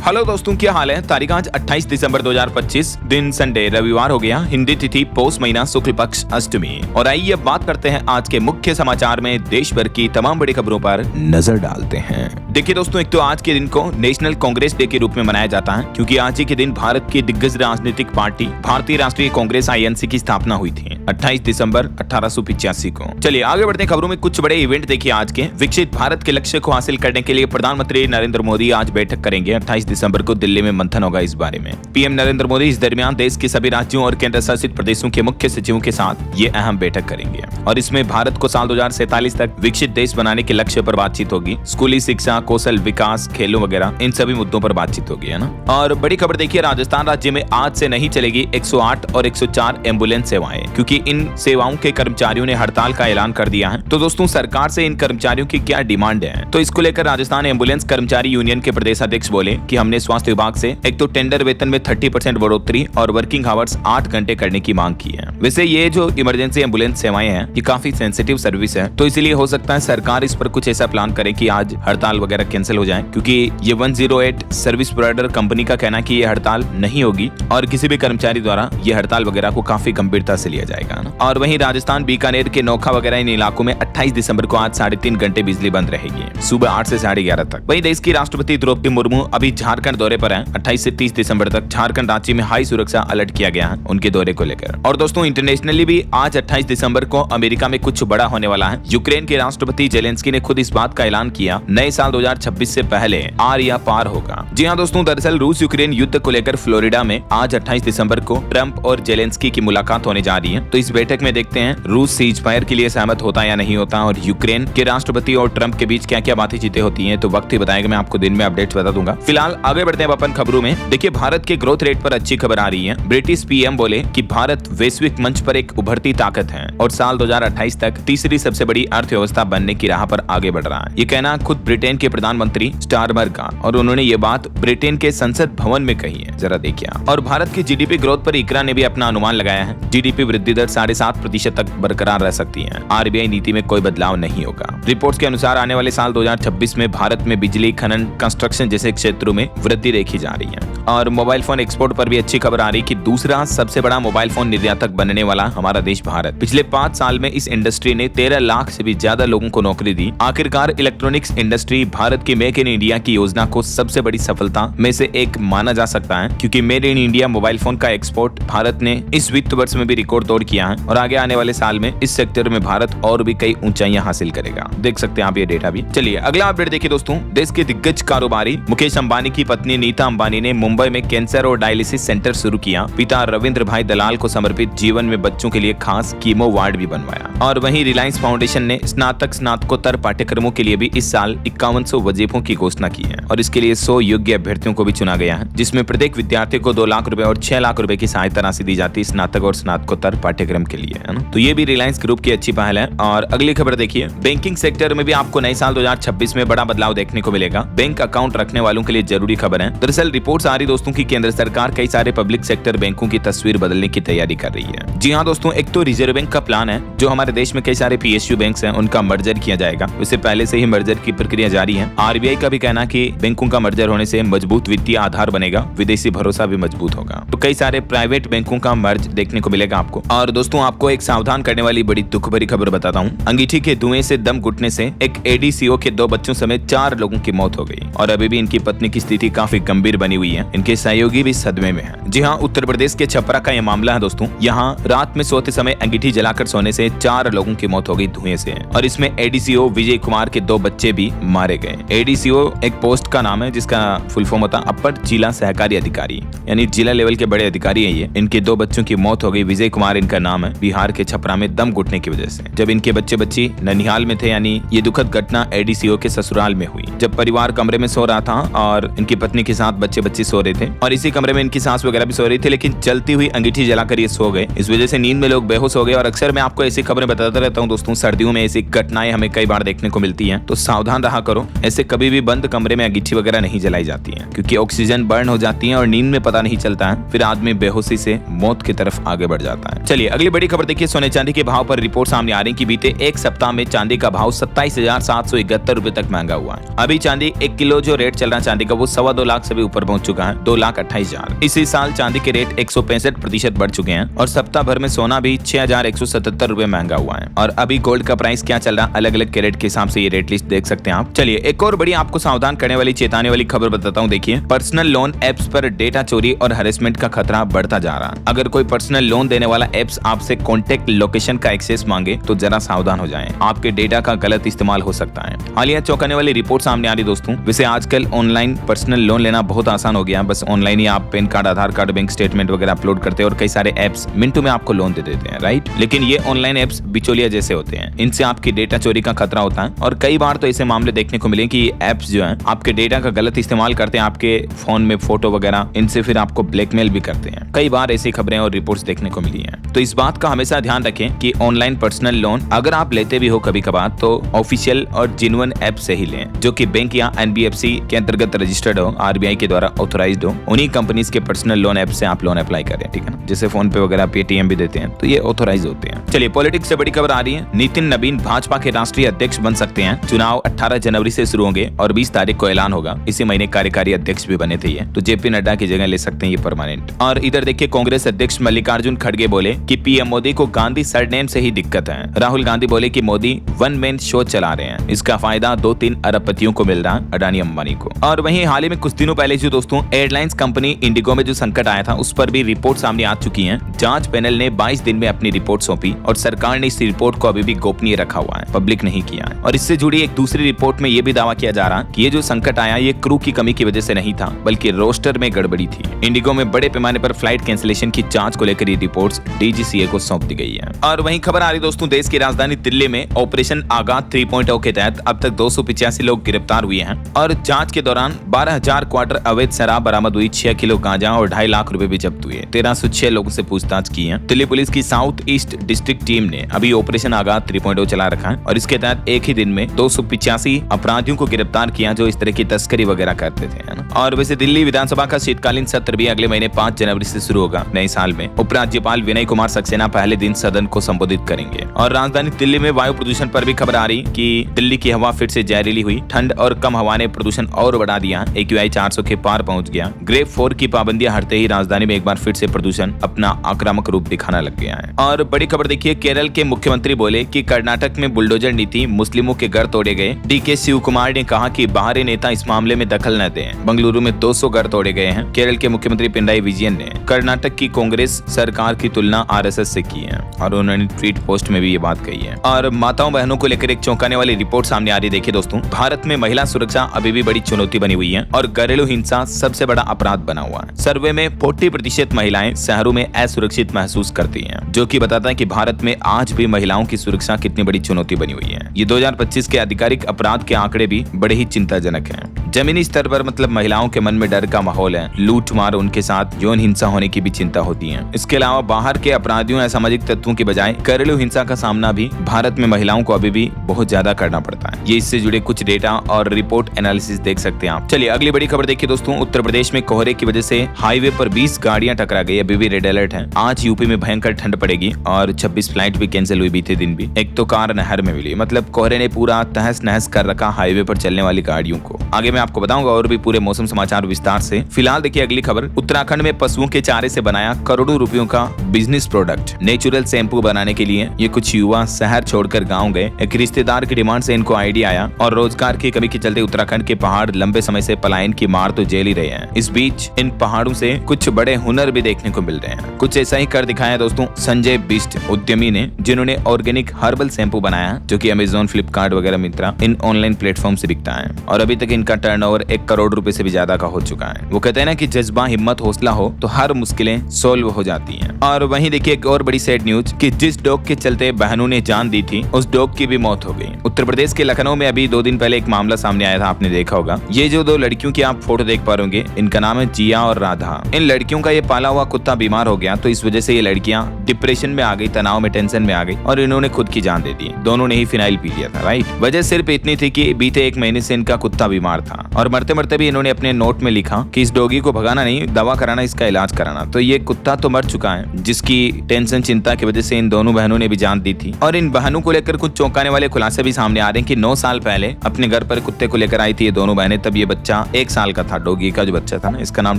Hello दोस्तों, क्या हाल है। तारीख आज 28 दिसंबर 2025, दिन संडे रविवार हो गया। हिंदी तिथि पौष महीना शुक्ल पक्ष अष्टमी। और आइए अब बात करते हैं आज के मुख्य समाचार में देश भर की तमाम बड़ी खबरों पर नजर डालते हैं। देखिए दोस्तों, एक तो आज के दिन को नेशनल कांग्रेस डे के रूप में मनाया जाता है, क्योंकि आज ही के दिन भारत की दिग्गज राजनीतिक पार्टी भारतीय राष्ट्रीय कांग्रेस INC की स्थापना हुई थी 28 दिसंबर 1885 को। चलिए आगे बढ़ते हैं खबरों में। कुछ बड़े इवेंट देखिए आज के। विकसित भारत के लक्ष्य को हासिल करने के लिए प्रधानमंत्री नरेंद्र मोदी आज बैठक करेंगे। 28 दिसंबर को दिल्ली में मंथन होगा इस बारे में। पीएम नरेंद्र मोदी इस दरमियान देश के सभी राज्यों और केंद्र शासित प्रदेशों के मुख्य सचिवों के साथ ये अहम बैठक करेंगे और इसमें भारत को साल 2047 तक विकसित देश बनाने के लक्ष्य पर बातचीत होगी। स्कूली शिक्षा, कौशल विकास, खेलों वगैरह इन सभी मुद्दों पर बातचीत होगी, है ना। और बड़ी खबर देखिए, राजस्थान राज्य में आज से नहीं चलेगी 108 और 104 एम्बुलेंस सेवाएं, क्योंकि इन सेवाओं के कर्मचारियों ने हड़ताल का ऐलान कर दिया है। तो दोस्तों, सरकार से इन कर्मचारियों की क्या डिमांड है, तो इसको लेकर राजस्थान एम्बुलेंस कर्मचारी यूनियन के प्रदेश अध्यक्ष बोले कि हमने स्वास्थ्य विभाग से एक तो टेंडर वेतन में 30% बढ़ोतरी और वर्किंग आवर्स 8 घंटे करने की मांग की है। वैसे ये जो इमरजेंसी एम्बुलेंस सेवाएं हैं, ये काफी सेंसिटिव सर्विस है, तो इसीलिए हो सकता है सरकार इस पर कुछ ऐसा प्लान करे कि आज हड़ताल वगैरह कैंसिल हो जाए, क्योंकि ये 108 सर्विस प्रोवाइडर कंपनी का कहना है कि ये हड़ताल नहीं होगी और किसी भी कर्मचारी द्वारा ये हड़ताल वगैरह को काफी गंभीरता से लिया जाएगा ना। और वहीं राजस्थान बीकानेर के नोखा वगैरह इन इलाकों में 28 दिसंबर को आज 3.5 घंटे बिजली बंद रहेगी, सुबह 8 से 11:30 तक। वहीं देश की राष्ट्रपति द्रौपदी मुर्मू अभी झारखंड दौरे पर है। 28 से 30 दिसंबर तक झारखंड राज्य में हाई सुरक्षा अलर्ट किया गया है उनके दौरे को लेकर। और दोस्तों, इंटरनेशनली भी आज 28 दिसंबर को अमेरिका में कुछ बड़ा होने वाला है। यूक्रेन के राष्ट्रपति जेलेंस्की ने खुद इस बात का ऐलान किया, नए साल 2026 से पहले आर या पार होगा। जी हाँ दोस्तों, दरअसल रूस यूक्रेन युद्ध को लेकर फ्लोरिडा में आज 28 दिसंबर को ट्रंप और जेलेंस्की की मुलाकात होने जा रही है। तो इस बैठक में देखते हैं रूस सीज फायर के लिए सहमत होता है या नहीं होता, और यूक्रेन के राष्ट्रपति और ट्रंप के बीच क्या क्या बातचीतें होती हैं, तो वक्त ही बताएगा। मैं आपको दिन में अपडेट्स बता दूंगा। फिलहाल आगे बढ़ते हैं अपन खबरों में। देखिए, भारत के ग्रोथ रेट पर अच्छी खबर आ रही है। ब्रिटिश पीएम बोले कि भारत वैश्विक मंच पर एक उभरती ताकत है और साल 2028 तक तीसरी सबसे बड़ी अर्थव्यवस्था बनने की राह पर आगे बढ़ रहा है। ये कहना खुद ब्रिटेन के प्रधानमंत्री स्टारमर का, और उन्होंने ये बात ब्रिटेन के संसद भवन में कही है। जरा देखिए। और भारत की जीडीपी ग्रोथ पर इकरा ने भी अपना अनुमान लगाया है। जीडीपी वृद्धि दर 7.5% तक बरकरार रह सकती है। RBI नीति में कोई बदलाव नहीं होगा। रिपोर्ट्स के अनुसार आने वाले साल 2026 में भारत में बिजली, खनन, कंस्ट्रक्शन जैसे क्षेत्रों में वृद्धि देखी जा रही है। और मोबाइल फोन एक्सपोर्ट पर भी अच्छी खबर आ रही कि दूसरा सबसे बड़ा मोबाइल फोन निर्यातक बनने वाला हमारा देश भारत। पिछले 5 साल में इस इंडस्ट्री ने 13 लाख से भी ज्यादा लोगों को नौकरी दी। आखिरकार इलेक्ट्रॉनिक्स इंडस्ट्री भारत की मेक इन इंडिया की योजना को सबसे बड़ी सफलता में से एक माना जा सकता है, क्योंकि made in India mobile phone का एक्सपोर्ट भारत ने इस वित्त वर्ष में भी रिकॉर्ड तोड़ किया है और आगे आने वाले साल में इस सेक्टर में भारत और भी कई ऊंचाइयां हासिल करेगा। देख सकते हैं आप ये डेटा भी। चलिए अगला अपडेट देखिए दोस्तों। देश के दिग्गज कारोबारी मुकेश अंबानी की पत्नी नीता अंबानी ने मुंबई में कैंसर और डायलिसिस सेंटर शुरू किया। पिता रविंद्र भाई दलाल को समर्पित जीवन में बच्चों के लिए खास कीमो वार्ड भी बनवाया। और वहीं रिलायंस फाउंडेशन ने स्नातकोत्तर पाठ्यक्रमों के लिए भी इस साल 5100 वजीफों की घोषणा की है और इसके लिए 100 योग्य अभ्यर्थियों को भी चुना गया है, जिसमें प्रत्येक विद्यार्थी को 2 लाख रुपए और 6 लाख रुपए की सहायता राशि दी जाती है स्नातक और स्नातकोत्तर पाठ्यक्रम के लिए, है ना। तो ये भी रिलायंस ग्रुप की अच्छी पहल है। और अगली खबर देखिए, बैंकिंग सेक्टर में भी आपको नए साल 2026 में बड़ा बदलाव देखने को मिलेगा। बैंक अकाउंट रखने वालों के लिए जरूरी खबर है। दरअसल रिपोर्ट्स आ रही दोस्तों की केंद्र सरकार कई सारे पब्लिक सेक्टर बैंकों की तस्वीर बदलने की तैयारी कर रही है। जी हाँ दोस्तों, एक तो रिजर्व बैंक का प्लान है, जो हमारे देश में कई सारे PSU बैंक्स हैं उनका मर्जर किया जाएगा। उससे पहले से ही मर्जर की प्रक्रिया जारी है। RBI का भी कहना कि बैंकों का मर्जर होने से मजबूत वित्तीय आधार बनेगा, विदेशी भरोसा भी मजबूत होगा। तो कई सारे प्राइवेट बैंकों का मर्ज देखने को मिलेगा आपको। और दोस्तों, आपको एक सावधान करने वाली बड़ी दुख भरी खबर बताता हूँ। अंगीठी के धुएं से दम घुटने से एक ADCO के 2 बच्चों समेत 4 लोगों की मौत हो गई और अभी भी इनकी पत्नी की स्थिति काफी गंभीर बनी हुई है। इनके सहयोगी भी सदमे में हैं। जी हाँ, उत्तर प्रदेश के छपरा का यह मामला है दोस्तों। यहाँ रात में सोते समय अंगीठी जलाकर सोने से 4 लोगों की मौत हो गई धुएं से, और इसमें ADCO विजय कुमार के 2 बच्चे भी मारे गए। ADCO एक पोस्ट का नाम है जिसका फुल फॉर्म होता है अपर जिला सहकारी अधिकारी, यानी जिला लेवल के बड़े अधिकारी है ये। इनके 2 बच्चों की मौत हो गई। विजय कुमार इनका नाम है। बिहार के छपरा में दम घुटने की वजह से, जब इनके बच्चे ननिहाल में थे। यानी ये दुखद घटना ADCO के ससुराल में हुई, जब परिवार कमरे में सो रहा था और इनकी पत्नी के साथ बच्चे सो रहे थे और इसी कमरे में इनकी सास वगैरह भी सो रही थी, लेकिन जलती हुई अंगीठी जलाकर ये सो गए। इस वजह से नींद में लोग बेहोश हो गए। और अक्सर मैं आपको ऐसी खबरें बताता रहता हूँ दोस्तों, सर्दियों में ऐसी घटनाएं हमें कई बार देखने को मिलती हैं, तो सावधान रहा करो। ऐसे कभी भी बंद कमरे में अंगीठी वगैरह नहीं जलाई जाती है, क्योंकि ऑक्सीजन बर्न हो जाती है और नींद में पता नहीं चलता है, फिर आदमी बेहोशी से मौत की तरफ आगे बढ़ जाता है। चलिए अगली बड़ी खबर देखिए, सोने चांदी के भाव पर रिपोर्ट सामने आ रही है कि बीते एक सप्ताह में चांदी का भाव 27,771 रुपए तक महंगा हुआ है। अभी चांदी 1 किलो जो रेट चल रहा है चांदी का वो 2.25 लाख से भी ऊपर पहुंच चुका है, 2,28,000। इसी साल चांदी के रेट 165% बढ़ चुके हैं और सप्ताह भर में सोना भी 6,177 रुपए महंगा हुआ है। और अभी गोल्ड का प्राइस क्या चल रहा है, अलग अलग कैरेट के हिसाब से ये रेट लिस्ट देख सकते हैं आप। चलिए एक और बड़ी आपको सावधान करने वाली, चेताने वाली खबर बताता हूँ। देखिए, पर्सनल लोन एप्स पर डेटा चोरी और हैरेसमेंट का खतरा बढ़ता जा रहा है। अगर कोई पर्सनल लोन देने वाला एप्स आपसे कॉन्टेक्ट लोकेशन का एक्सेस मांगे तो जरा सावधान हो जाएं, आपके डेटा का गलत इस्तेमाल हो सकता है। हालिया चौंकाने वाली रिपोर्ट सामने आ रही दोस्तों। वैसे आजकल ऑनलाइन पर्सनल लोन लेना बहुत आसान हो गया, बस ऑनलाइन ही आप पैन कार्ड, आधार कार्ड, बैंक स्टेटमेंट वगैरह अपलोड करते हैं और कई सारे एप्स मिनटों में आपको लोन दे देते हैं, राइट। लेकिन ये ऑनलाइन एप्स बिचौलिया जैसे होते हैं, इनसे आपकी डेटा चोरी का खतरा होता है और कई बार तो ऐसे मामले देखने को मिले कि एप्स जो है आपके डेटा का गलत इस्तेमाल करते हैं, आपके फोन में फोटो वगैरह, इनसे फिर आपको ब्लैकमेल भी करते हैं। कई बार ऐसी खबरें और रिपोर्ट्स देखने को मिली हैं। तो इस बात का हमेशा ध्यान रखें कि ऑनलाइन पर्सनल लोन अगर आप लेते भी हो कभी कभार तो ऑफिशियल और जेन्युइन ऐप से ही लें, जो कि बैंक या एनबीएफसी के अंतर्गत रजिस्टर्ड हो, आरबीआई के द्वारा ऑथोराइज्ड हो। उन्हीं कंपनीज के पर्सनल लोन ऐप से आप लोन अप्लाई करें, ठीक है ना। जैसे फोन पे वगैरह, पेटीएम भी देते हैं, तो ये ऑथोराइज होते हैं। चलिए पॉलिटिक्स से बड़ी खबर आ रही है। नितिन नवीन भाजपा के राष्ट्रीय अध्यक्ष बन सकते हैं। चुनाव 18 जनवरी से शुरू होंगे और 20 तारीख को ऐलान होगा। इसी महीने कार्यकारी अध्यक्ष भी बने थे ये, तो जेपी नड्डा की जगह ले सकते हैं ये परमानेंट। और इधर देखिए, कांग्रेस अध्यक्ष मल्लिकार्जुन खड़गे बोले कि पीएम मोदी को गांधी सरनेम से ही दिक्कत है। राहुल गांधी बोले कि मोदी वन मैन शो चला रहे हैं, इसका फायदा 2-3 अरबपतियों को मिल रहा है, अडानी अंबानी को। और वहीं हाल ही में कुछ दिनों पहले जो दोस्तों एयरलाइंस कंपनी इंडिगो में जो संकट आया था, उस पर भी रिपोर्ट सामने आ चुकी है। जांच पैनल ने 22 दिन में अपनी रिपोर्ट सौंपी और सरकार ने इस रिपोर्ट को अभी भी गोपनीय रखा हुआ है, पब्लिक नहीं किया है। और इससे जुड़ी एक दूसरी रिपोर्ट में यह भी दावा किया जा रहा है कि ये जो संकट आया ये क्रू की कमी की वजह से नहीं था, बल्कि रोस्टर में गड़बड़ी थी। इंडिगो में बड़े पैमाने पर फ्लाइट कैंसिलेशन की जांच को लेकर ये रिपोर्ट्स डीजीसीए को सौंप दी गई है। और वहीं खबर आ रही दोस्तों, देश की राजधानी दिल्ली में ऑपरेशन आगाज 3.0 के तहत अब तक 285 लोग गिरफ्तार हुए हैं और जांच के दौरान 12,000 क्वार्टर अवैध शराब बरामद हुई, 6 किलो गांजा और 2.5 लाख रुपए भी जब्त हुए। 1306 लोगों से पूछताछ की है। दिल्ली पुलिस की साउथ ईस्ट डिस्ट्रिक्ट टीम ने अभी ऑपरेशन आगाज 3.0 चला रखा है और इसके तहत एक ही दिन में 285 अपराधियों को गिरफ्तार किया जो इस तरह की तस्करी वगैरह करते थे, है ना। और वैसे दिल्ली विधानसभा का शीतकालीन सत्र भी अगले महीने 5 जनवरी से शुरू होगा, नए साल में। उपराज्यपाल विनय कुमार सक्सेना पहले दिन सदन को संबोधित करेंगे। और राजधानी दिल्ली में वायु प्रदूषण पर भी खबर आ रही कि दिल्ली की हवा फिर से जहरीली हुई। ठंड और कम हवा ने प्रदूषण और बढ़ा दिया, AQI 400 के पार पहुंच गया। ग्रेड 4 की पाबंदियां हटते ही राजधानी में एक बार फिर से प्रदूषण अपना आक्रामक रूप दिखाना लग गया है। और बड़ी खबर देखिए, केरल के मुख्यमंत्री बोले कि कर्नाटक में बुलडोजर नीति, मुस्लिमों के घर तोड़े गए। DK शिव कुमार ने कहा कि बाहरी नेता इस मामले में दखल न दें। बंगलुरु में 200 घर तोड़े गए हैं। केरल के मुख्यमंत्री पिनराई विजयन ने कर्नाटक की कांग्रेस सरकार की तुलना RSS से की है और उन्होंने ट्वीट पोस्ट में भी ये बात कही है। और माताओं बहनों को लेकर एक चौंकाने वाली रिपोर्ट सामने आ रही है। देखिए दोस्तों, भारत में महिला सुरक्षा अभी भी बड़ी चुनौती बनी हुई है और घरेलू हिंसा सबसे बड़ा अपराध बना हुआ है। सर्वे में 40% महिलाएं शहरों में असुरक्षित महसूस करती हैं, जो कि बताता है कि भारत में आज भी महिलाओं की सुरक्षा कितनी बड़ी चुनौती बनी हुई है। ये 2025 के आधिकारिक अपराध के आंकड़े भी बड़े ही चिंताजनक हैं। जमीनी स्तर पर मतलब महिलाओं के मन में डर का माहौल है, लूट मार, उनके साथ यौन हिंसा होने की भी चिंता होती है। इसके अलावा बाहर के अपराधियों या सामाजिक तत्वों की बजाय घरेलू हिंसा का सामना भी भारत में महिलाओं को अभी भी बहुत ज्यादा करना पड़ता है। ये इससे जुड़े कुछ डेटा और रिपोर्ट एनालिसिस देख सकते हैं आप। चलिए अगली बड़ी खबर देखिए दोस्तों, उत्तर प्रदेश में कोहरे की वजह से हाईवे पर 20 गाड़ियां टकरा गई, अभी भी रेड अलर्ट है। आज यूपी में भयंकर ठंड पड़ेगी और 26 फ्लाइट भी कैंसिल हुई बीते दिन भी। एक तो कार नहर में मिली, मतलब कोहरे ने पूरा तहस नहस कर रखा हाईवे पर चलने वाली गाड़ियों को। आगे मैं आपको बताऊंगा और भी पूरे मौसम समाचार विस्तार से। फिलहाल देखिए अगली खबर, उत्तराखंड में पशुओं के चारे से बनाया करोड़ों रुपयों का बिजनेस प्रोडक्ट नेचुरल शैम्पू बनाने के लिए ये कुछ युवा शहर छोड़कर गांव गए। एक रिश्तेदार की डिमांड से इनको आइडिया आया और रोजगार की कमी के चलते उत्तराखंड के पहाड़ लंबे समय से पलायन की मार तो झेल ही रहे हैं। इस बीच इन पहाड़ों से कुछ बड़े हुनर भी देखने को मिल रहे हैं। कुछ ऐसा ही कर दिखाया दोस्तों संजय बिष्ट उद्यमी ने, जिन्होंने ऑर्गेनिक हर्बल शैम्पू बनाया जो कि अमेजोन, फ्लिपकार्ट वगैरह, मिंत्रा इन ऑनलाइन प्लेटफॉर्म से बिकता है और अभी तक इनका टर्नओवर 1 करोड़ रुपए से भी ज्यादा का हो चुका है। वो कहते हैं ना कि जज्बा, हिम्मत, हौसला हो तो हर मुश्किलें सोल्व हो जाती हैं। और वहीं देखिए एक और बड़ी सैड न्यूज कि जिस डॉग के चलते बहनों ने जान दी थी उस डॉग की भी मौत हो गई। उत्तर प्रदेश के लखनऊ में अभी 2 दिन पहले एक मामला सामने आया था, आपने देखा होगा। ये जो 2 लड़कियों की आप फोटो देख पा रहे होंगे, इनका नाम है जिया और राधा। इन लड़कियों का ये पाला हुआ कुत्ता बीमार हो गया तो इस वजह से ये लड़कियां डिप्रेशन में आ गई, तनाव में, टेंशन में आ गई और इन्होंने खुद की जान दे दी। दोनों ने ही फिनाइल पी लिया था, राइट। वजह सिर्फ इतनी थी कि बीते 1 महीने से इनका कुत्ता बीमार था और मरते मरते भी इन्होंने अपने नोट में लिखा कि इस डॉगी को भगाना नहीं, दवा कराना, इसका इलाज कराना। तो ये कुत्ता तो मर चुका है जिसकी टेंशन चिंता की वजह से इन दोनों बहनों ने भी जान दी थी। और इन बहनों को लेकर कुछ चौंकाने वाले खुलासे भी सामने आ रहे हैं कि 9 साल पहले अपने घर पर कुत्ते को लेकर आई थी ये दोनों बहनें। तब ये बच्चा 1 साल का था, डॉगी का जो बच्चा था ना, इसका नाम